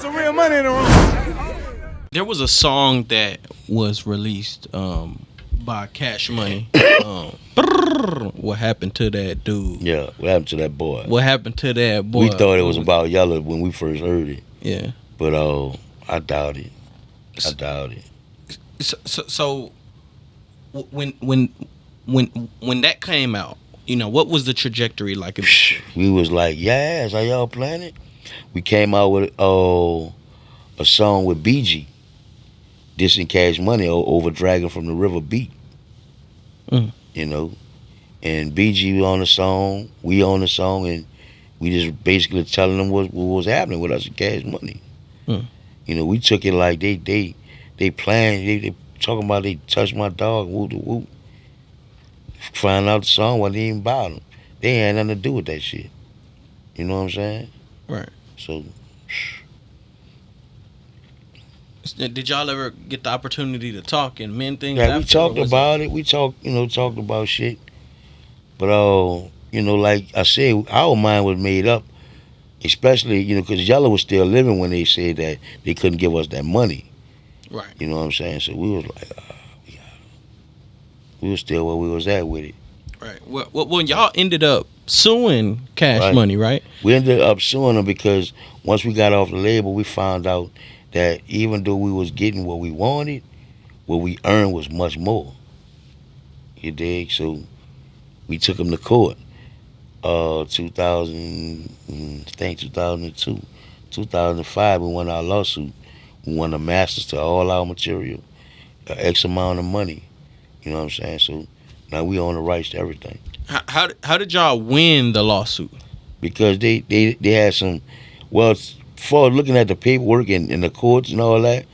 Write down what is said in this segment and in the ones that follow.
some real money in the room. There was a song that was released by Cash Money. What happened to that dude? Yeah, what happened to that boy? What happened to that boy? We thought it was about Yella when we first heard it. Yeah. But I doubt it. I doubt it. So when that came out, you know, what was the trajectory like? We was like, yes, are y'all playing it? We came out with a song with BG, dissing Cash Money over Dragon from the River Beat. You know, and BG on the song, we on the song, and we just basically telling them what was happening with us and Cash Money. You know, we took it like they playing, they talking about they touched my dog, whoop whoop. Find out the song wasn't even about them. They had nothing to do with that shit. You know what I'm saying? Right. So. Did y'all ever get the opportunity to talk and mend things? Yeah, we talked about it. We talked about shit. But you know, like I said, our mind was made up. Especially, you know, because Yella was still living when they said that they couldn't give us that money. Right. You know what I'm saying? So we was like, we was still where we was at with it. Right. Well, when y'all ended up suing Cash Money, right? We ended up suing them because once we got off the label, we found out that even though we was getting what we wanted, what we earned was much more. You dig? So we took them to court. 2002, 2005, we won our lawsuit. We won the masters to all our material, X amount of money. You know what I'm saying? So now we own the rights to everything. How did y'all win the lawsuit? Because they had some, well, for looking at the paperwork and the courts and all that,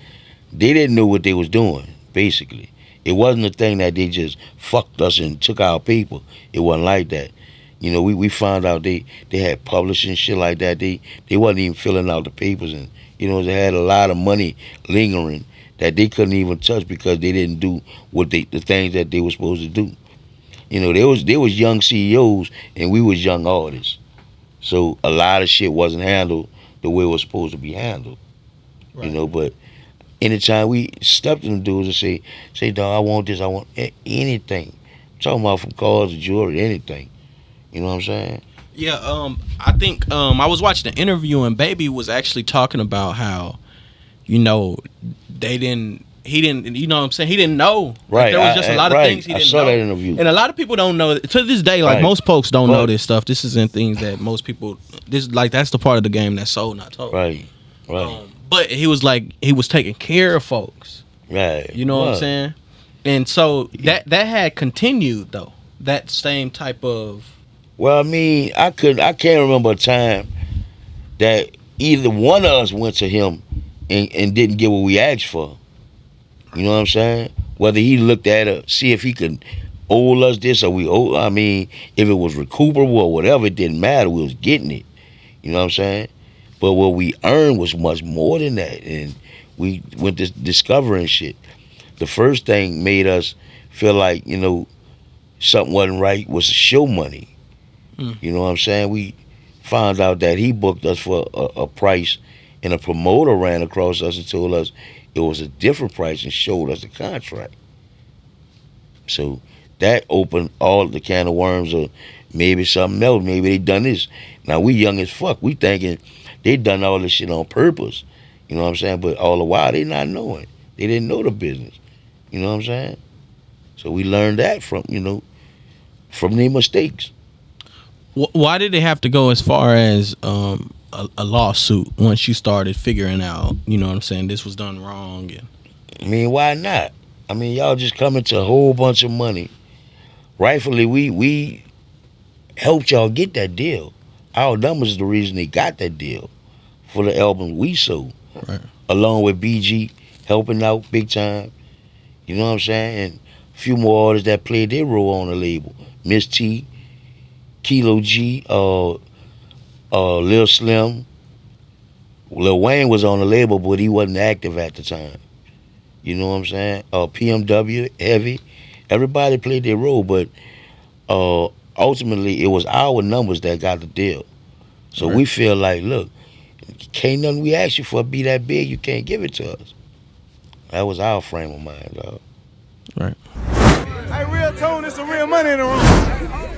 they didn't know what they was doing, basically. It wasn't a thing that they just fucked us and took our people. It wasn't like that. You know, we found out they had publishing shit like that. They wasn't even filling out the papers, and you know, they had a lot of money lingering that they couldn't even touch because they didn't do what the things that they were supposed to do. You know, there was young CEOs and we was young artists. So a lot of shit wasn't handled the way it was supposed to be handled. Right. You know, but anytime we stepped in the dudes and say, dog, I want this, I want anything. I'm talking about from cars to jewelry, anything. You know what I'm saying? Yeah, I think I was watching an interview and Baby was actually talking about how, you know, he didn't, you know what I'm saying? He didn't know. Right. Like, there was just a lot of things he didn't know. I saw that interview. And a lot of people don't know. To this day, like most folks don't know this stuff. This isn't things that most people, that's the part of the game that's sold, not told. Right. But he was like, he was taking care of folks. Right. You know what I'm saying? And so that had continued, though. That same type of... Well, I mean, I can't remember a time that either one of us went to him and didn't get what we asked for. You know what I'm saying? Whether he looked at it, see if he could owe us this or we owe, I mean, if it was recuperable or whatever, it didn't matter. We was getting it. You know what I'm saying? But what we earned was much more than that. And we went to discovering shit. The first thing made us feel like, you know, something wasn't right was the show money. You know what I'm saying? We found out that he booked us for a price, and a promoter ran across us and told us it was a different price and showed us the contract. So that opened all the can of worms of maybe something else. Maybe they done this. Now we young as fuck. We thinking they done all this shit on purpose. You know what I'm saying? But all the while they not knowing. They didn't know the business. You know what I'm saying? So we learned that from their mistakes. Why did it have to go as far as a lawsuit once you started figuring out, you know what I'm saying, this was done wrong? And... I mean, why not? I mean, y'all just coming to a whole bunch of money. Rightfully, we helped y'all get that deal. Our numbers is the reason they got that deal for the album we sold. Right. Along with BG helping out big time. You know what I'm saying? And a few more artists that played their role on the label. Miss T, Kilo G, Lil Slim. Lil Wayne was on the label, but he wasn't active at the time. You know what I'm saying? PMW, Heavy. Everybody played their role, but ultimately it was our numbers that got the deal. So we feel like, look, can't nothing we ask you for be that big, you can't give it to us. That was our frame of mind, dog. Right. Hey, real tone, it's some real money in the room.